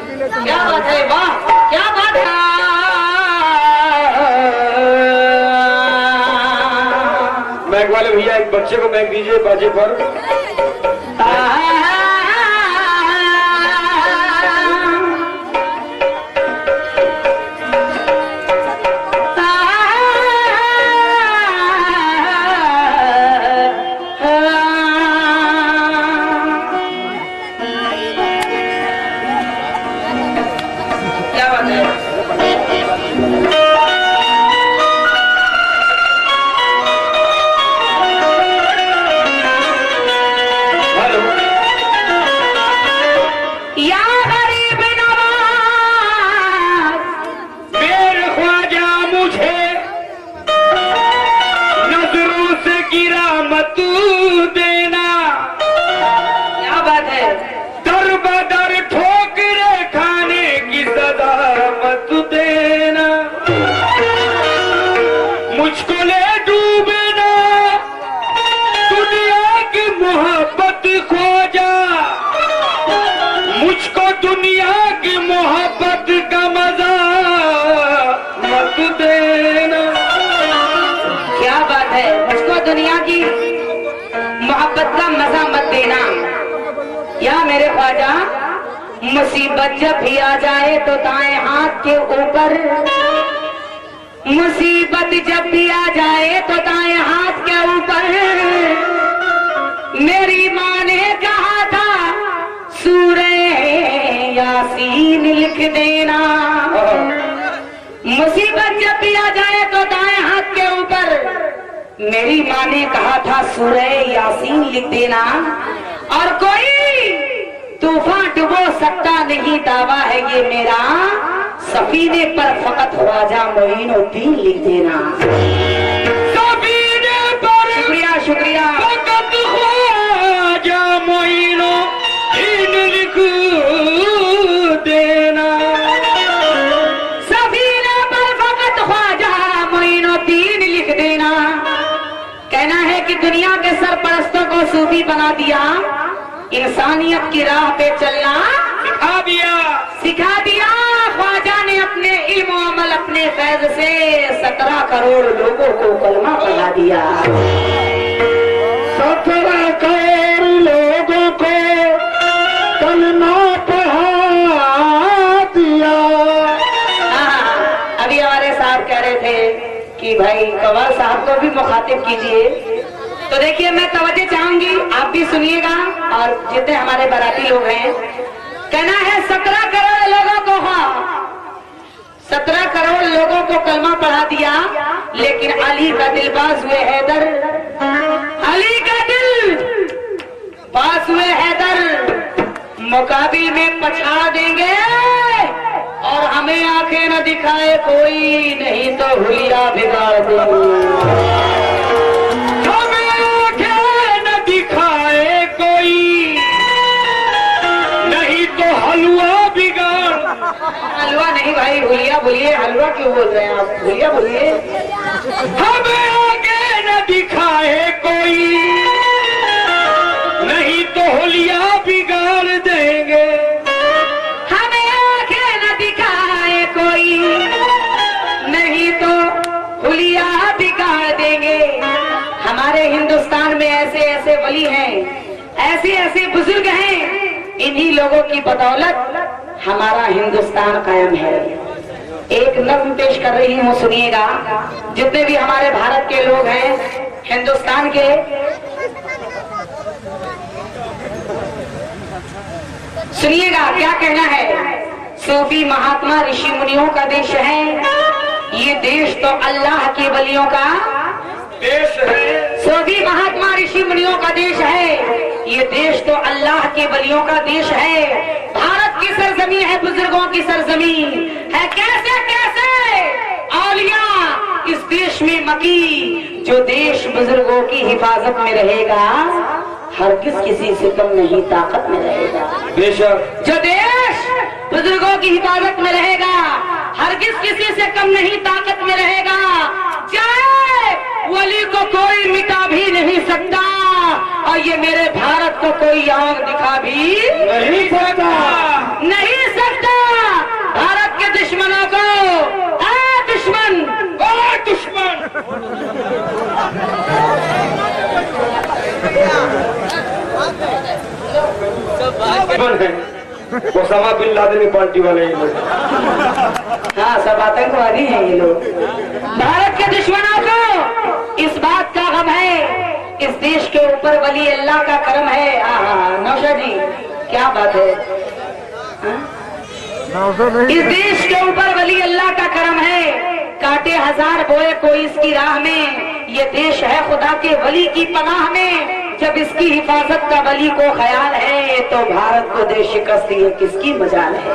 क्या बात है, वाह क्या बात है। मैक वाले भैया एक बच्चे को मैक दीजिए बाजे पर। दुनिया की मोहब्बत का मजा मत देना। या मेरे ख्वाजा, मुसीबत जब भी आ जाए तो दाएं हाथ के ऊपर, मुसीबत जब भी आ जाए तो दाएं हाथ के ऊपर, मेरी माँ ने कहा था सूरे यासीन लिख देना। मुसीबत जब भी आ जाए तो दाएं हाथ के ऊपर, मेरी माँ ने कहा था सूरह यासीन लिख देना। और कोई तूफान डुबो सकता नहीं, दावा है ये मेरा, सफीने पर फकत ख्वाजा मोइनुद्दीन लिख देना। सफीने पर शुक्रिया शुक्रिया, फकत ख्वाजा मोइनुद्दीन लिख देना। सफीने पर फकत ख्वाजा मोइनुद्दीन लिख देना। कहना है कि दुनिया के सरपरस्तों को सूफी बना दिया, इंसानियत की राह पे चलना सिखा दिया। ख्वाजा ने अपने इल्म अमल अपने फैज से 17 करोड़ लोगों को कलमा पढ़ा दिया। 17 करोड़ लोगों को कलमा पढ़ा दिया। अभी हमारे साहब कह रहे थे कि भाई कवाल साहब को भी मुखातिब कीजिए, तो देखिए मैं तवज्जो चाहूंगी, आप भी सुनिएगा और जितने हमारे बाराती लोग हैं। कहना है 17 करोड़ लोगों को, 17 करोड़ लोगों को कलमा पढ़ा दिया, लेकिन अली का दिल बाज हुए हैदर, अली का दिल बाज हुए हैदर मुकाबिल में पछाड़ देंगे। और हमें आंखें न दिखाए कोई, नहीं तो हुलिया बिगाड़ देंगे। हमें आंखें न दिखाए कोई, नहीं तो हलवा बिगाड़। हलवा नहीं भाई, हुलिया बोलिए। हलवा क्यों बोल रहे हैं आप, हुलिया बोलिए। हमें आंखें न दिखाए कोई, नहीं तो हुलिया बिगाड़ देंगे। नहीं तो हुलिया बिगाड़ देंगे। हमारे हिंदुस्तान में ऐसे ऐसे वली हैं, ऐसे ऐसे बुजुर्ग हैं, इन्हीं लोगों की बदौलत हमारा हिंदुस्तान कायम है। एक नज़्म पेश कर रही हूँ, सुनिएगा। जितने भी हमारे भारत के लोग हैं, हिंदुस्तान के, सुनिएगा क्या कहना है। सूफी महात्मा ऋषि मुनियों का देश है, ये देश तो अल्लाह के वलियों का देश है। सूफी महात्मा ऋषि मुनियों का देश है, ये देश तो अल्लाह के वलियों का देश है। भारत की सरजमी है, बुजुर्गों की सरजमी है। कैसे कैसे औलिया इस देश में मकी, जो देश बुजुर्गों की हिफाजत में रहेगा, हरगिज किसी से कम नहीं ताकत में रहेगा। बेशक जो देश बुजुर्गों की हिफाजत में रहेगा, हरगिज किसी से कम नहीं ताकत में रहेगा। चाहे वली को कोई मिटा भी नहीं सकता, और ये मेरे भारत को कोई आग दिखा भी नहीं सकता। नहीं सकता। दुश्मन है ओसामा बिन लादेन की पार्टी वाले ये लोग। हाँ, सब आतंकवादी हैं ये लोग। भारत के दुश्मनों को इस बात का गम है, इस देश के ऊपर वली अल्लाह का करम है। हाँ, नौशाद जी क्या बात है, इस देश के ऊपर वली अल्लाह का करम है। कांटे हजार बोए कोई इसकी राह में, ये देश है खुदा के वली की पनाह में। जब इसकी हिफाजत का वली को ख्याल है तो भारत को दे शिकस्त ये किसकी मजाल है।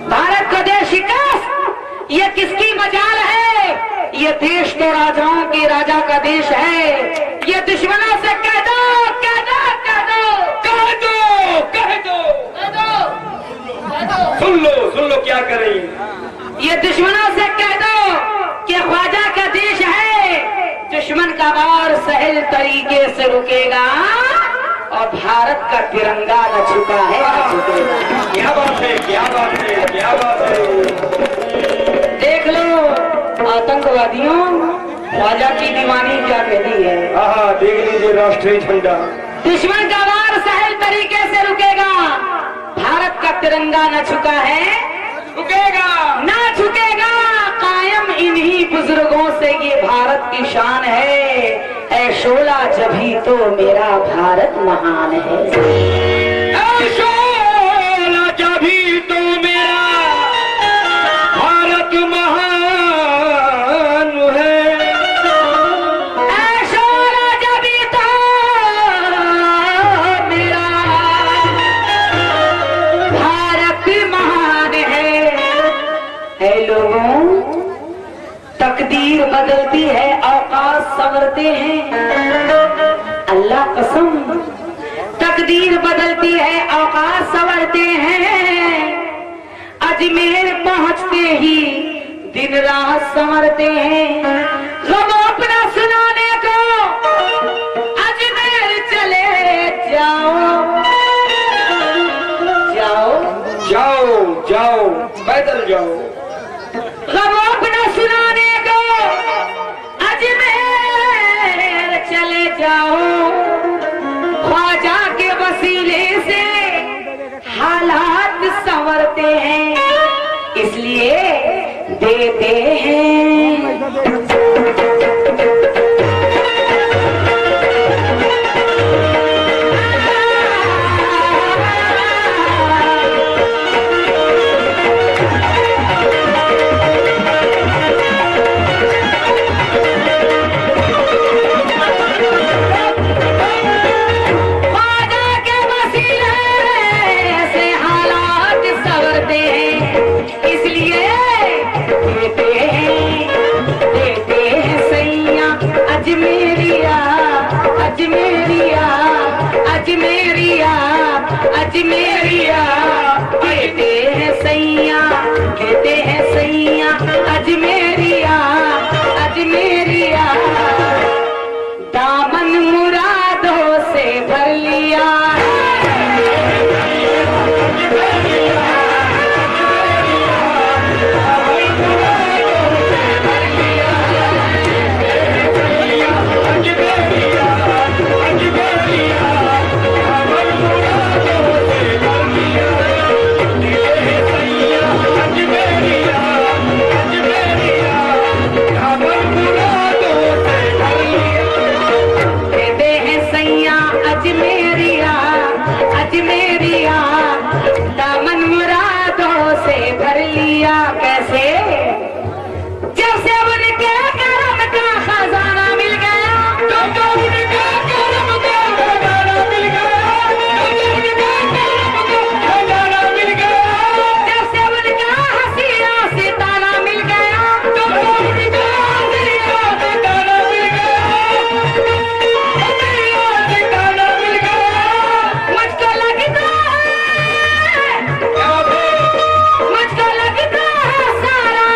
भारत को दे शिकस्त ये किसकी मजाल है। ये देश तो राजाओं के राजा का देश है। ये दुश्मनों से कह दो, कह दो, कह दो, कह दो, कह दो, कह दो। सुन लो क्या करें। ये दुश्मनों से कह दो कि ख्वाजा का देश है। दुश्मन का वार सहल तरीके से रुकेगा और भारत का तिरंगा न झुका है न झुकेगा। क्या बात है, क्या बात है, क्या बात है। देख लो आतंकवादियों, ख्वाजा की दीवानी क्या कहती है। हाँ, देख लीजिए राष्ट्रीय झंडा। दुश्मन का वार सहल तरीके से रुकेगा, भारत का तिरंगा न झुका है, रुकेगा ना झुकेगा। कायम इन्हीं बुजुर्गों से ये भारत की शान है। ऐ शोला जभी तो मेरा भारत महान है। ऐ शोला जभी तो मेरा भारत महान है। ऐ शोला जभी तो मेरा भारत महान है। ऐ लोगों, तकदीर बदलती है, औकात संवरते हैं। अल्लाह कसम, तकदीर बदलती है, औकात संवरते हैं। अजमेर पहुंचते ही दिन रात संवरते हैं। गम अपना सुनाने को अजमेर चले जाओ, जाओ, जाओ जाओ, पैदल जाओ। गम अपना सुनाने को अजमेर चले जाओ। ख्वाजा के वसीले से हालात संवरते हैं, इसलिए देते हैं। अजमेरिया कहते हैं सैया, कहते हैं सैया। अजमेरिया, अजमेरिया दामन मुरादों से भर लिया। मुझको लगता है सारा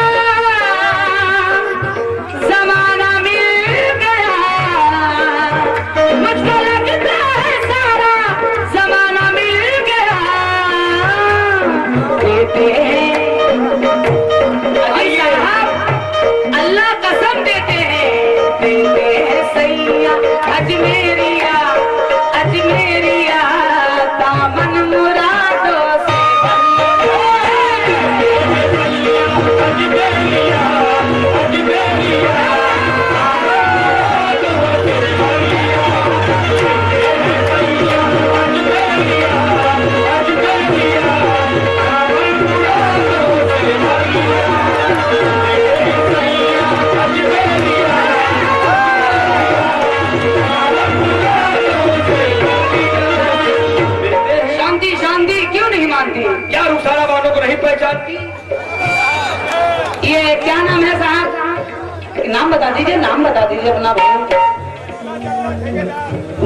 नाम बता दीजिए, नाम बता दीजिए अपना भाई।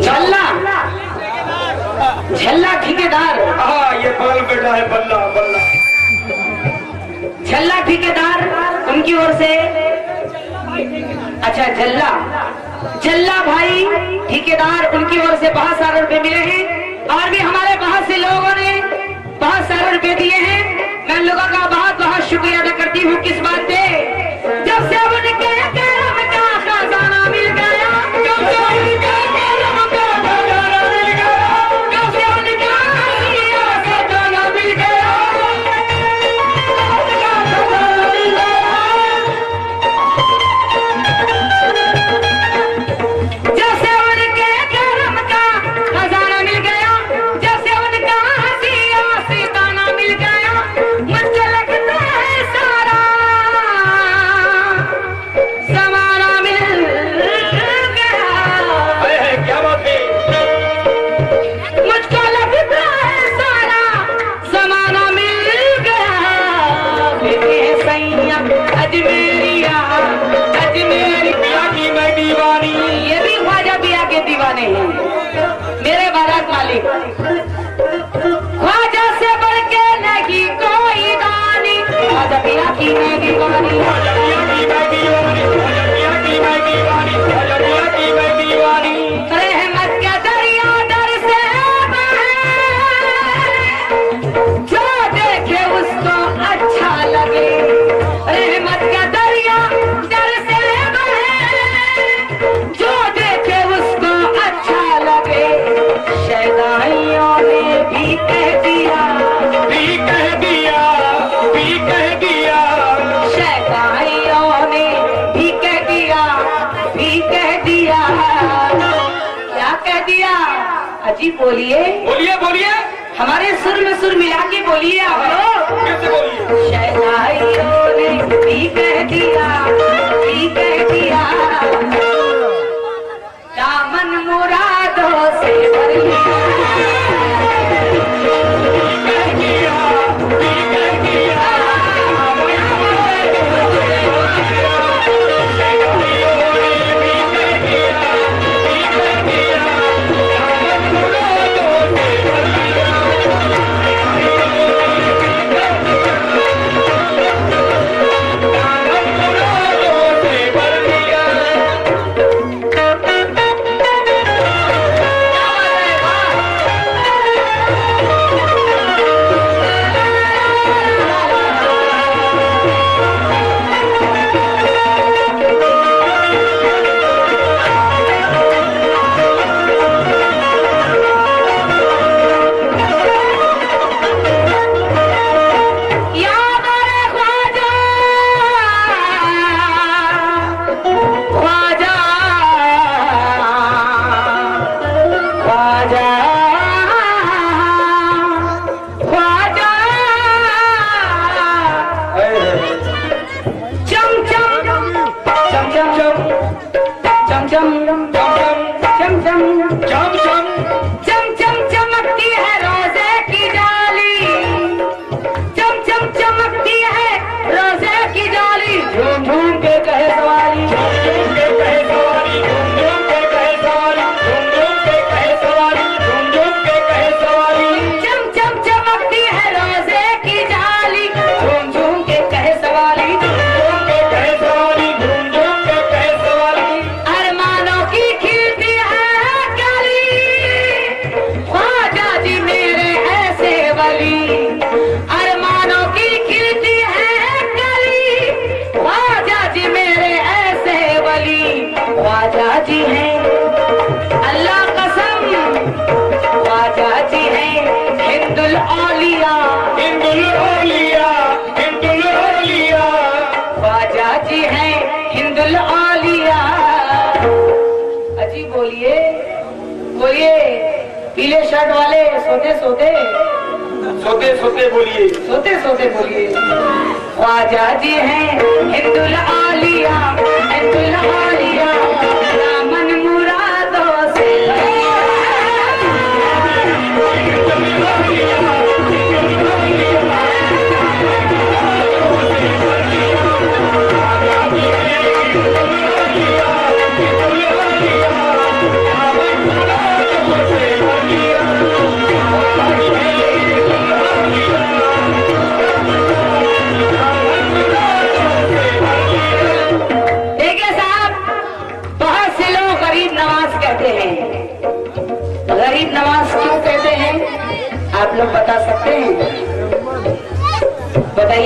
झल्ला, झल्ला ठेकेदार। हाँ, ये बगल बेटा है बल्ला बल्ला। झल्ला ठेकेदार उनकी ओर से। अच्छा, झल्ला झल्ला भाई ठेकेदार उनकी ओर से बहुत सारे रुपए मिले हैं और भी हमारे बहुत से लोगों ने बहुत सारे रुपए दिए हैं। मैं उन लोगों का बहुत बहुत शुक्रिया अदा करती हूँ। किस बात पे? जब से उनके करम का खजाना मिल गया, जब से उनके करम का खजाना मिल गया, जब से उनके हसिया का खजाना मिल गया, जब से उनके करम का खजाना मिल गया, जब से उनका हसिया से दाना मिल गया, मुझको लगता है सारा समाना मिल गया। अरे क्या बात है? मुझको लगता है सारा समाना मिल गया। मेरे सैया अजमेरिया, अजमेरी पिया की मैं दीवानी। ये भी ख्वाजा पिया के दीवाने हैं मेरे बारात मालिक। ख्वाजा से बढ़ के नहीं कोई दानी, ख्वाजा पिया की मैं दीवानी। पिया की मैं दीवानी, पिया की मैं दीवानी, पिया की मैं दीवानी। रहमत का दरिया दर से बहे, जो देखे उसको अच्छा लगे। रहमत का दरिया दर से बहे, जो देखे उसको अच्छा लगे। शहदाइयों ने भी कह दिया, भी कह दिया, भी कह दिया। शहदाइयों ने भी कह दिया, भी कह दिया। क्या कह दिया? अजी बोलिए, बोलिए बोलिए, हमारे सुर में सुर मिला के बोलिए आप लोग। फिर से बोलिए। शहनाइयों ने भी कह दिया, भी कह दिया। दामन मुरादों से भर लिया, कह दिया, भी कह दिया। याद आए ख्वाजा, ख्वाजा, ख्वाजा, ख्वाजा। चम चम चम चम चम चम चम चम चम चम चम चम चमकती है रोजे की जाली, चम चम चमकती है रोजे की जाली। झूम झूम के कहे सवारी, झूम झूम के कहे सवारी, झूम झूम के कहे सवारी, झूम झूम के कहे सवारी, झूम झूम के कहे सवारी। चम चम चमकती है रोजे की जाली, झूम झूम के कहे सवारी, झूम के कहे सवारी, झूम झूम के कहे सवारी। अरमानों की खिलती है कली, ख्वाजा जी मेरे ऐसे वली। अरमानों की खिलती है कली, ख्वाजा जी मेरे ऐसे वली। ख्वाजा जी हैं अल्लाह कसम, ख्वाजा जी हैं हिंदुल औलिया, हिंदुल औलिया, हिंदुल औलिया। ख्वाजा जी हैं हिंदुल औलिया। अजी बोलिए, बोलिए। पीले शर्ट वाले सोते सोते, सोते सोते बोलिए। सोते सोते बोलिए। ख्वाजा जी हैं हिंदुल औलिया, हिंदुल औलिया। दामन मुरादों से हिंदुल औलिया,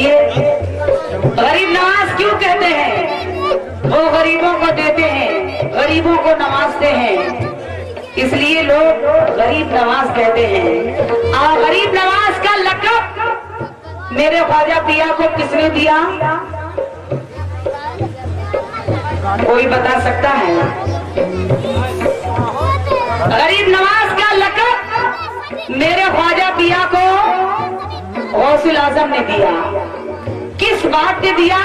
बताइए, गरीब नवाज क्यों कहते हैं? वो गरीबों को देते हैं, गरीबों को नवाजते हैं, इसलिए लोग गरीब नवाज कहते हैं। और गरीब नवाज का लक़ब मेरे ख्वाजा पिया को किसने दिया? कोई बता सकता है? गरीब नवाज का लक़ब मेरे ख्वाजा पिया को गौसुल आजम ने दिया। किस बात ने दिया?